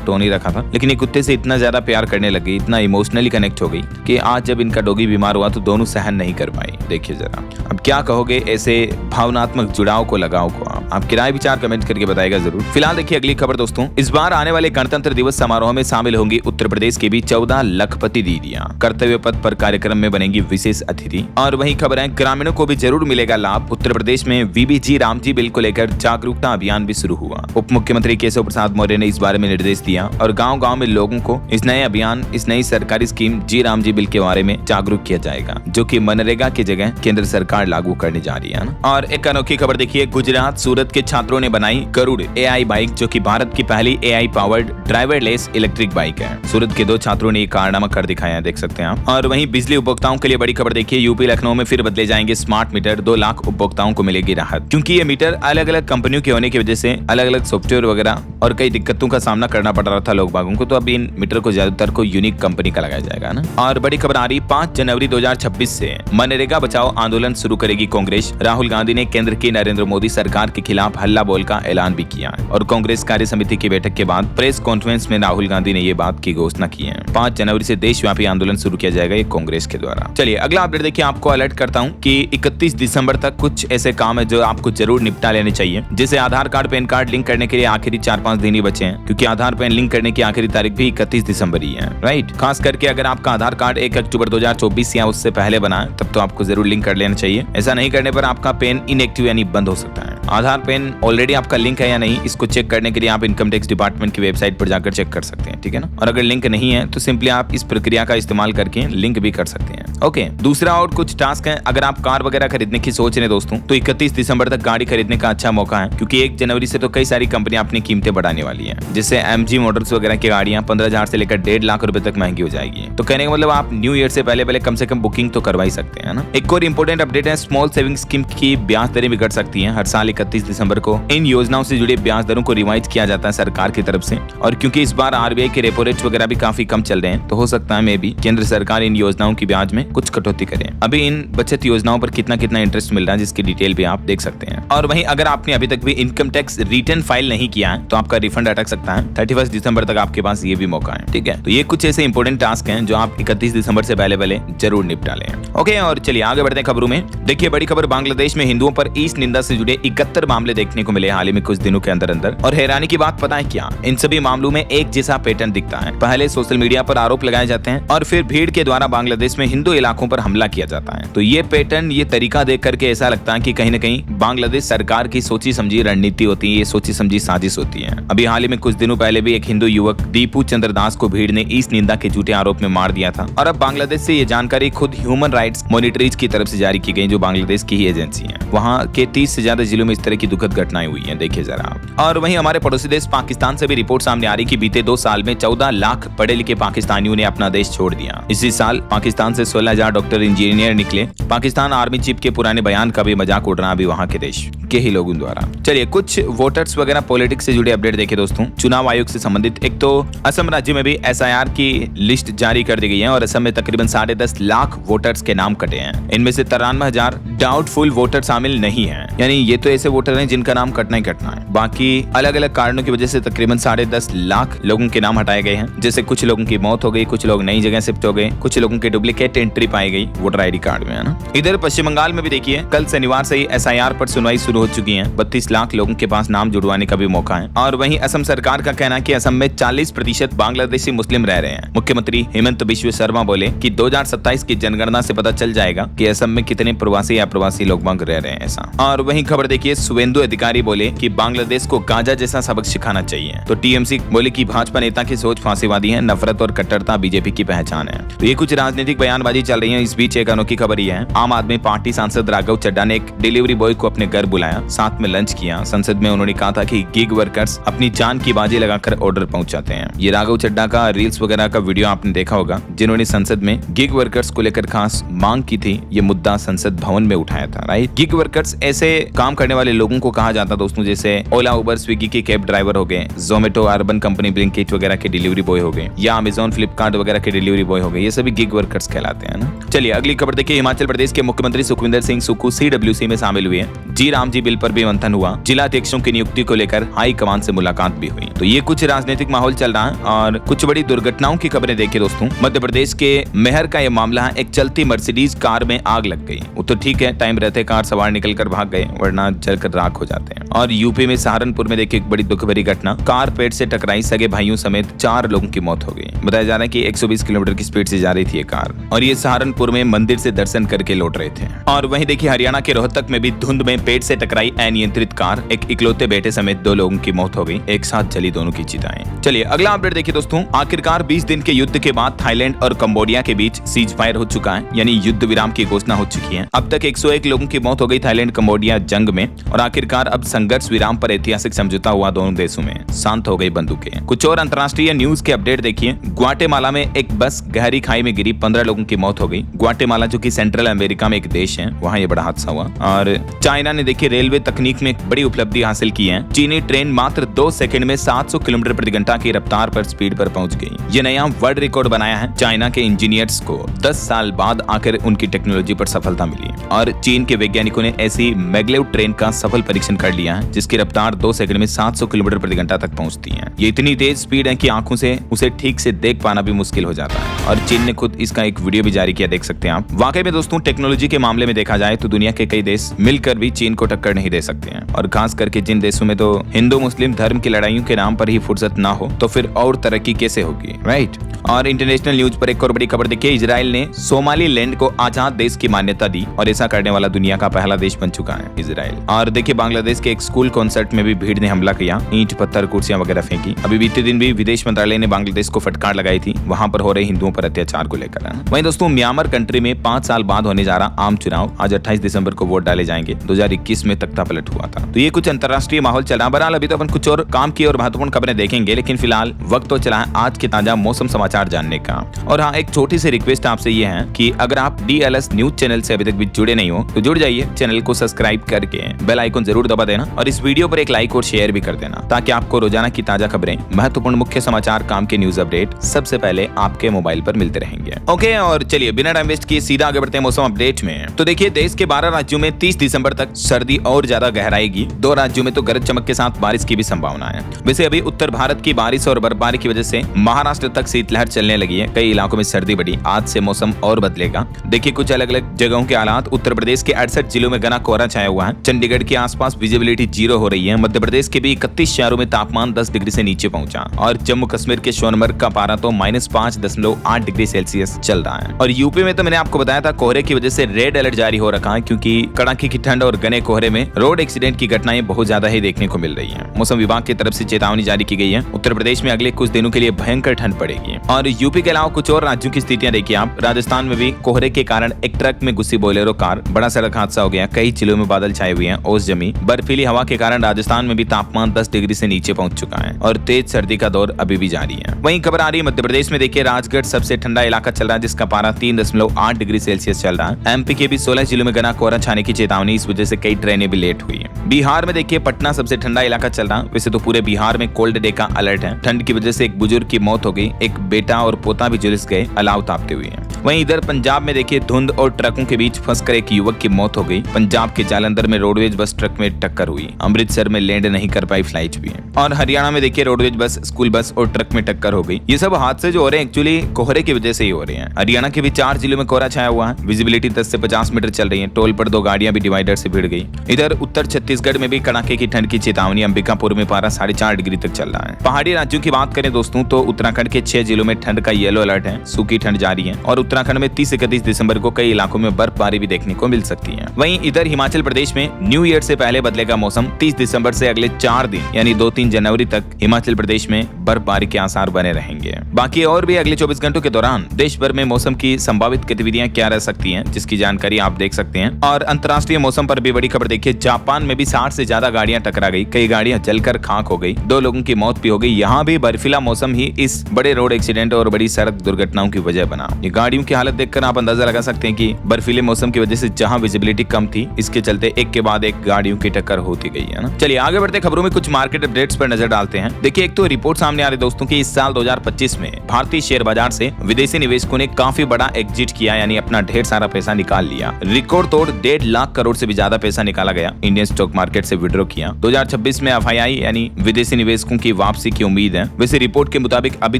टोनी रखा था। लेकिन ये कुत्ते से इतना ज्यादा प्यार करने लगी, इतना इमोशनली कनेक्ट हो गई कि आज जब इनका डॉगी बीमार हुआ तो दोनों सहन नहीं कर पाई। देखिए जरा, अब क्या कहोगे ऐसे भावनात्मक जुड़ाव को, लगाव को? आपकी राय विचार कमेंट करके बताएगा जरूर। फिलहाल देखिए अगली खबर दोस्तों। इस बार आने वाले गणतंत्र दिवस समारोह में शामिल होंगी उत्तर प्रदेश की भी 14 लखपति दीदियां। कर्तव्य पथ पर कार्यक्रम में बनेंगी विशेष अतिथि। और वही खबर है, ग्रामीणों को भी जरूर मिलेगा लाभ। उत्तर प्रदेश में वीबीजी रामजी बिल को लेकर जागरूकता अभियान भी शुरू हुआ। उप मुख्यमंत्री केशव प्रसाद मौर्य ने इस बारे में निर्देश दिया और गाँव-गाँव में लोगों को इस नए अभियान, इस नई सरकारी स्कीम जी रामजी बिल के बारे में जागरूक किया जाएगा, जो कि मनरेगा की जगह केंद्र सरकार लागू करने जा रही है ना। और एक अनोखी खबर देखिए, गुजरात सूरत के छात्रों ने बनाई गरुड़ एआई बाइक, जो कि भारत की पहली AI powered driverless electric bike है। सूरत के 2 छात्रों ने ये कारनामा कर दिखाया, देख सकते हैं आप। और वहीं बिजली उपभोक्ताओं के लिए बड़ी खबर देखिए, यूपी लखनऊ में फिर बदले जाएंगे स्मार्ट मीटर। 2 लाख उपभोक्ताओं को मिलेगी राहत, क्योंकि ये मीटर अलग अलग कंपनियों के होने की वजह से अलग अलग सॉफ्टवेयर वगैरह और कई दिक्कतों का सामना करना पड़ रहा था लोग बागों को। तो अब इन मीटर को ज्यादातर को यूनिक कंपनी का लगाया जाएगा ना। और बड़ी खबर आ रही, 5 जनवरी 2026 से मनरेगा बचाओ आंदोलन शुरू करेगी कांग्रेस। राहुल गांधी ने केंद्र की नरेंद्र मोदी सरकार के खिलाफ हल्ला बोल का ऐलान भी किया है। और कांग्रेस कार्य समिति की बैठक के बाद प्रेस कॉन्फ्रेंस में राहुल गांधी ने ये बात की घोषणा की है। 5 जनवरी से देशव्यापी आंदोलन शुरू किया जाएगा ये कांग्रेस के द्वारा। चलिए अगला अपडेट देखिए, आपको अलर्ट करता हूँ कि 31 दिसंबर तक कुछ ऐसे काम है जो आपको जरूर निपटा लेने चाहिए। जैसे आधार कार्ड, पैन कार्ड लिंक करने के लिए आखिरी 4-5 दिन ही बचे हैं, क्योंकि आधार पैन लिंक करने की आखिरी तारीख भी 31 दिसंबर ही है, राइट। खास करके अगर आपका आधार कार्ड 1 अक्टूबर 2024 या उससे पहले बना है तब तो आपको जरूर लिंक कर लेना चाहिए। ऐसा नहीं करने पर आपका पैन इनएक्टिव यानी बंद हो सकता है। आधार पैन ऑलरेडी आपका लिंक है या नहीं, इसको चेक करने के लिए आप इनकम टैक्स डिपार्टमेंट की वेबसाइट पर जाकर चेक कर सकते हैं, ठीक है ना। और अगर लिंक नहीं है तो सिंपली आप इस प्रक्रिया का इस्तेमाल करके लिंक भी कर सकते हैं। ओके, दूसरा और कुछ टास्क है। अगर आप कार वगैरह खरीदने की सोच रहे हैं दोस्तों, तो 31 दिसंबर तक गाड़ी खरीदने का अच्छा मौका है, क्योंकि 1 जनवरी से तो कई सारी कंपनियां अपनी कीमतें बढ़ाने वाली हैं। जैसे एमजी मोटर्स वगैरह की गाड़ियां 15,000 से लेकर 1.5 लाख रुपए तक महंगी हो जाएगी। तो कहने का मतलब आप न्यू ईयर से पहले कम से कम बुकिंग तो करवा ही सकते हैं ना। एक और इंपॉर्टेंट अपडेट है, स्मॉल सेविंग स्कीम की ब्याज दरें भी घट सकती हैं। हर साल 31 दिसंबर को इन योजनाओं से जुड़े ब्याज दरों को रिवाइज किया जाता है सरकार की तरफ से। और क्योंकि इस बार आरबीआई के रेपो रेट वगैरह भी काफी कम चल रहे हैं, तो हो सकता है मे भी केंद्र सरकार इन योजनाओं की ब्याज में कुछ कटौती करे। अभी इन बचत योजनाओं पर कितना कितना इंटरेस्ट मिल रहा है, जिसकी डिटेल भी आप देख सकते हैं। और वहीं अगर आपने अभी तक भी इनकम टैक्स रिटर्न फाइल नहीं किया है तो आपका रिफंड अटक सकता है। 31 दिसंबर तक आपके पास ये भी मौका है, ठीक है। तो ये कुछ ऐसे इंपॉर्टेंट टास्क हैं जो आप 31 दिसंबर से पहले जरूर निपटा लें। ओके, और चलिए आगे बढ़ते हैं खबरों में। देखिए बड़ी खबर, बांग्लादेश में हिंदुओं पर ईस्ट निंदा से जुड़े 71 मामले देखने को मिले हाल ही में कुछ दिनों के अंदर। और हैरानी की बात पता है क्या, इन सभी मामलों में एक जैसा पैटर्न दिखता है। पहले सोशल मीडिया पर आरोप लगाए जाते हैं और फिर भीड़ के द्वारा बांग्लादेश में हिंदू इलाकों पर हमला किया जाता है। तो ये पैटर्न, ये तरीका देख करके ऐसा लगता है कि कहीं न कहीं बांग्लादेश सरकार की सोची समझी रणनीति होती है, ये सोची समझी साजिश होती है। अभी हाल ही में कुछ दिनों पहले भी एक हिंदू युवक दीपू चंद्र दास को भीड़ ने ईस्ट निंदा के झूठे आरोप में मार दिया था। और अब बांग्लादेश से ये जानकारी खुद ह्यूमन राइट्स मॉनिटरीज की तरफ से जारी की गई, जो बांग्लादेश की ही एजेंसी है। वहाँ के 30 से ज्यादा जिलों में इस तरह की दुखद घटनाएं हुई हैं, देखिए जरा आप। और वहीं हमारे पड़ोसी देश पाकिस्तान से भी रिपोर्ट सामने आ रही कि बीते 2 साल में 14 लाख पढ़े लिखे पाकिस्तानियों ने अपना देश छोड़ दिया। इसी साल पाकिस्तान से 16,000 डॉक्टर इंजीनियर निकले। पाकिस्तान आर्मी चीफ के पुराने बयान का भी मजाक उड़ रहा अभी वहाँ के देश के ही लोगों द्वारा। चलिए कुछ वोटर्स वगैरह पॉलिटिक्स से जुड़े अपडेट देखिए दोस्तों, चुनाव आयोग से संबंधित। एक तो असम राज्य में भी एसआईआर की लिस्ट जारी कर दी गई है और असम में तकरीबन 10.5 लाख वोटर्स के नाम कटे हैं। इनमें से 93,000 डाउटफुल वोटर शामिल नहीं है, यानी ये तो ऐसे वोटर हैं जिनका नाम कटना ही कटना है। बाकी अलग अलग कारणों की वजह से तकरीबन 10.5 लाख लोगों के नाम हटाए गए हैं। जैसे कुछ लोगों की मौत हो गई, कुछ लोग नई जगह शिफ्ट हो गए, कुछ लोगों की डुप्लीकेट एंट्री पाई गई वोटर आईडी कार्ड में, है ना। इधर पश्चिम बंगाल में भी देखिए, कल शनिवार से ही एसआईआर पर सुनवाई शुरू हो चुकी है। 32 लाख लोगों के पास नाम जुड़वाने का भी मौका है। और वहीं असम सरकार का कहना है कि असम में 40% बांग्लादेशी मुस्लिम रह रहे हैं। मुख्यमंत्री हेमंत बिश्व शर्मा बोले कि 2027 की जनगणना से पता चल जाएगा कि असम में कितने प्रवासी या प्रवासी लोग बांग रह रहे हैं, ऐसा। और वहीं खबर देखिए, शुभेंदु अधिकारी बोले कि बांग्लादेश को गांजा जैसा सबक सिखाना चाहिए। तो टीएमसी बोले कि भाजपा नेता की सोच फांसीवादी है, नफरत और कट्टरता बीजेपी की पहचान है। तो ये कुछ राजनीतिक बयानबाजी बातचीत चल रही है, इस बीच एक अनोखी खबर ये है, आम आदमी पार्टी सांसद राघव चड्ढा ने एक डिलीवरी बॉय को अपने घर बुलाया, साथ में लंच किया। संसद में उन्होंने कहा था कि गिग वर्कर्स अपनी जान की बाजी लगाकर ऑर्डर पहुंचाते हैं। ये राघव चड्ढा का रील्स वगैरह का वीडियो आपने देखा होगा, जिन्होंने संसद में गिग वर्कर्स को लेकर खास मांग की थी। ये मुद्दा संसद भवन में उठाया था, राइट। गिग वर्कर्स ऐसे काम करने वाले लोगों को कहा जाता दोस्तों, जैसे ओला, उबर, स्विगी के कैब ड्राइवर हो गए, जोमेटो, अर्बन कंपनी, ब्लिंकिट वगैरह के डिलीवरी बॉय हो गए, या अमेजॉन, फ्लिपकार्ट वगैरह के डिलीवरी बॉय हो गए। ये सभी गिग वर्कर्स कहलाते हैं ना। चलिए अगली खबर देखिए, हिमाचल प्रदेश के मुख्यमंत्री सुखविंदर सिंह सुक्खू CWC में शामिल हुए। जी राम जी बिल पर भी मंथन हुआ। जिला अध्यक्षों की नियुक्ति को लेकर हाई कमान से मुलाकात भी हुई। तो ये कुछ राजनीतिक माहौल चल रहा है और कुछ बड़ी दुर्घटनाओं की खबरें देखिए दोस्तों। मध्य प्रदेश के मेहर का यह मामला है, एक चलती मर्सिडीज कार में आग लग गई। वो तो ठीक है, टाइम रहते कार सवार निकलकर भाग गए, वरना जलकर राख हो जाते हैं। और यूपी में सहारनपुर में देखिए एक बड़ी दुख भरी घटना, कार पेड़ से टकराई, सगे भाइयों समेत 4 लोगों की मौत हो गई। बताया जा रहा है कि 120 किलोमीटर की स्पीड से जा रही थी ये कार, और ये सहारनपुर में मंदिर से दर्शन करके लौट रहे थे। और वहीं देखिए हरियाणा के रोहतक में भी धुंध में पेड़ से टकराई अनियंत्रित कार, एक इकलौते बेटे समेत 2 लोगों की मौत हो गई, एक साथ जली दोनों की चिताएं। चलिए अगला अपडेट देखिए दोस्तों, आखिरकार 20 दिन के युद्ध के बाद थाईलैंड और कंबोडिया के बीच सीज फायर हो चुका है, यानी युद्ध विराम की घोषणा हो चुकी है। अब तक 101 लोगों की मौत हो गई थाईलैंड कंबोडिया जंग में, और आखिरकार अब संघर्ष विराम पर ऐतिहासिक समझौता हुआ दोनों देशों में, शांत हो गई बंदूकें। कुछ और अंतर्राष्ट्रीय न्यूज के अपडेट देखिए, ग्वाटेमाला में एक बस गहरी खाई में गिरी, 15 लोगों की मौत हो गई। ग्वाटेमाला जो कि सेंट्रल अमेरिका में एक देश है, वहां ये बड़ा हादसा हुआ। और चाइना ने देखिए रेलवे तकनीक में एक बड़ी उपलब्धि हासिल की है। चीनी ट्रेन मात्र 2 सेकंड में 700 किलोमीटर प्रति घंटा की रफ्तार पर स्पीड पर पहुंच गई। ये नया वर्ल्ड रिकॉर्ड बनाया है। चाइना के इंजीनियर्स को 10 साल बाद आकर उनकी टेक्नोलॉजी पर सफलता मिली, और चीन के वैज्ञानिकों ने ऐसी मैग्लेव ट्रेन का सफल परीक्षण कर लिया है, जिसकी रफ्तार 2 सेकंड में 700 किलोमीटर प्रति घंटा तक पहुंचती है। ये इतनी तेज स्पीड है कि आंखों से उसे ठीक से देख पाना भी मुश्किल हो जाता है, और चीन ने खुद इसका एक वीडियो भी जारी किया, देख सकते हैं आप। वाकई में दोस्तों टेक्नोलॉजी के मामले में देखा जाए तो दुनिया के कई देश मिलकर भी चीन को टक्कर नहीं दे सकते हैं, और खास करके जिन देशों में तो हिंदू मुस्लिम धर्म की लड़ाइयों के नाम पर ही फुर्सत ना हो, तो फिर और तरक्की कैसे होगी, राइट। और इंटरनेशनल न्यूज पर एक और बड़ी खबर देखिए, इजराइल ने सोमालीलैंड को आजाद देश की मान्यता दी, और ऐसा करने वाला दुनिया का पहला देश बन चुका है इजराइल। और देखिए बांग्लादेश के एक स्कूल कॉन्सर्ट में भी भीड़ ने हमला किया, ईंट पत्थर कुर्सियां वगैरह फेंकी। अभी बीते दिन भी विदेश मंत्रालय ने बांग्लादेश को फटकार लगाई थी, वहां पर हो रहे हिंदुओं पर अत्याचार को लेकर। वहीं दोस्तों म्यांमार कंट्री में 5 साल बाद होने जा रहा आम चुनाव, आज 28 दिसंबर को वोट डाले जाएंगे। 2021 में तख्ता पलट हुआ था। तो ये कुछ अंतर्राष्ट्रीय माहौल चला। बहरहाल अभी तो अपन कुछ और काम की और महत्वपूर्ण खबरें देखेंगे, लेकिन फिलहाल वक्त तो चला है आज के ताजा मौसम समाचार जानने का। और हाँ, एक छोटी सी रिक्वेस्ट आपसे ये है कि अगर आप DLS न्यूज चैनल से अभी तक भी जुड़े नहीं हो तो जुड़ जाइए, चैनल को सब्सक्राइब करके बेल आइकन जरूर दबा देना, और इस वीडियो पर एक लाइक और शेयर भी कर देना, ताकि आपको रोजाना की ताजा खबरें, महत्वपूर्ण मुख्य समाचार, काम के न्यूज अपडेट सबसे पहले आपके मोबाइल पर मिलते रहेंगे। ओके, और चलिए बिना टाइम वेस्ट किए सीधा आगे बढ़ते हैं मौसम अपडेट में। तो देखिए देश के 12 राज्यों में 30 दिसंबर तक सर्दी और ज्यादा गहराएगी। 2 राज्यों में तो गरज चमक के साथ बारिश की भी संभावना है। वैसे अभी उत्तर भारत की बारिश और बर्फबारी की वजह से महाराष्ट्र तक शीतलहर चलने लगी है, कई इलाकों में सर्दी बढ़ी। आज से मौसम और बदलेगा। देखिए कुछ अलग अलग जगहों के हालात। उत्तर प्रदेश के 68 जिलों में घना कोहरा छाया हुआ है। चंडीगढ़ के आसपास विजिबिलिटी 0 हो रही है। मध्य प्रदेश के भी 31 शहरों में तापमान 10 डिग्री से नीचे पहुंचा, और जम्मू कश्मीर के सोनमर्ग का पारा तो -5.8 डिग्री सेल्सियस चल रहा है। और यूपी में तो मैंने आपको बताया था कोहरे की वजह से रेड अलर्ट जारी हो रखा है, क्योंकि कड़ाके की ठंड और घने कोहरे में रोड एक्सीडेंट की घटनाएं बहुत ज्यादा ही देखने को मिल रही है। मौसम विभाग की तरफ से चेतावनी जारी की गई है। उत्तर प्रदेश में अगले कुछ दिनों के लिए भयंकर ठंड पड़ेगी। और यूपी के अलावा कुछ और राज्यों की स्थितियां देखिए आप। राजस्थान में भी कोहरे के कारण एक ट्रक में घुसी बोलेरो कार, बड़ा सड़क हादसा हो गया। कई जिलों में बादल छाए हुए हैं, ओस जमी। बर्फीली हवा के कारण राजस्थान में भी तापमान 10 डिग्री से नीचे पहुंच चुका है, और तेज सर्दी का दौर अभी भी जारी है। वहीं खबर आ रही है मध्य प्रदेश में, देखिए राजगढ़ सबसे ठंडा इलाका चल रहा है, जिसका पारा 3.8 डिग्री सेल्सियस चल रहा है। एमपी के भी 16 जिलों में घना कोहरा छाने की चेतावनी, इस वजह से कई ट्रेनें भी लेट हुई है। बिहार में देखिए पटना सबसे ठंडा इलाका चल रहा है। वैसे तो पूरे बिहार में कोल्ड डे का अलर्ट है। ठंड की वजह से एक बुजुर्ग की मौत हो गई, एक बेटा और पोता भी झुलस गए अलाव तापते हुए। वहीं इधर पंजाब में देखिए धुंध और ट्रकों के बीच फंसकर एक युवक की मौत हो गई। पंजाब के जालंधर में रोडवेज बस ट्रक में टक्कर हुई। अमृतसर में लैंड नहीं कर पाई फ्लाइट भी। और हरियाणा में देखिए रोडवेज बस, स्कूल बस और ट्रक में टक्कर हो गई। ये सब हादसे जो हो रहे हैं एक्चुअली कोहरे की वजह से ही हो रहे हैं। हरियाणा के भी 4 जिलों में कोहरा छाया हुआ है। विजिबिलिटी 10 से 50 मीटर चल रही है। टोल पर 2 गाड़ियां भी डिवाइडर से भिड़ गई। इधर उत्तर छत्तीसगढ़ में भी कड़ाके की ठंड की चेतावनी। अंबिकापुर में पारा 4.5 डिग्री तक चल रहा है। पहाड़ी राज्यों की बात करें दोस्तों तो उत्तराखंड के 6 जिलों में ठंड का येलो अलर्ट है। सूखी ठंड जारी है। और उत्तराखंड में 30-31 दिसंबर को कई इलाकों में बर्फबारी भी देखने को मिल सकती है। वहीं इधर हिमाचल प्रदेश में न्यू ईयर से पहले बदलेगा मौसम। 30 दिसंबर से अगले 4 दिन यानी 2-3 जनवरी तक हिमाचल प्रदेश में बर्फबारी के आसार बने रहेंगे। बाकी और भी अगले 24 घंटों के दौरान देश भर में मौसम की संभावित गतिविधियां क्या रह सकती हैं, जिसकी जानकारी आप देख सकते हैं। और अंतर्राष्ट्रीय मौसम पर भी बड़ी खबर देखिए, जापान में भी 60 से ज्यादा गाड़ियां टकरा गई, कई गाड़ियां जलकर खाक हो गई, 2 लोगों की मौत भी हो गई। यहाँ भी बर्फीला मौसम ही इस बड़े रोड एक्सीडेंट और बड़ी सड़क दुर्घटनाओं की वजह बना। ये गाड़ियों की हालत देखकर आप अंदाजा लगा सकते हैं कि बर्फीले मौसम की वजह से जहां विजिबिलिटी कम थी, इसके चलते एक के बाद एक गाड़ियों की टक्कर होती गई है ना। चलिए आगे बढ़ते खबरों में कुछ मार्केट अपडेट्स पर नजर डालते हैं। देखिए, एक तो रिपोर्ट सामने आ रही दोस्तों की इस साल 2025 में भारतीय शेयर बाजार से विदेशी निवेशकों ने काफी बड़ा एग्जिट किया, यानी अपना ढेर सारा पैसा निकाल लिया। रिकॉर्ड तोड़ 1.5 लाख करोड़ से भी ज्यादा पैसा निकाला गया, इंडियन स्टॉक मार्केट से विड्रॉ किया। 2026 में एफआईआई यानी विदेशी निवेशकों की वापसी की उम्मीद है। वैसे रिपोर्ट के मुताबिक अभी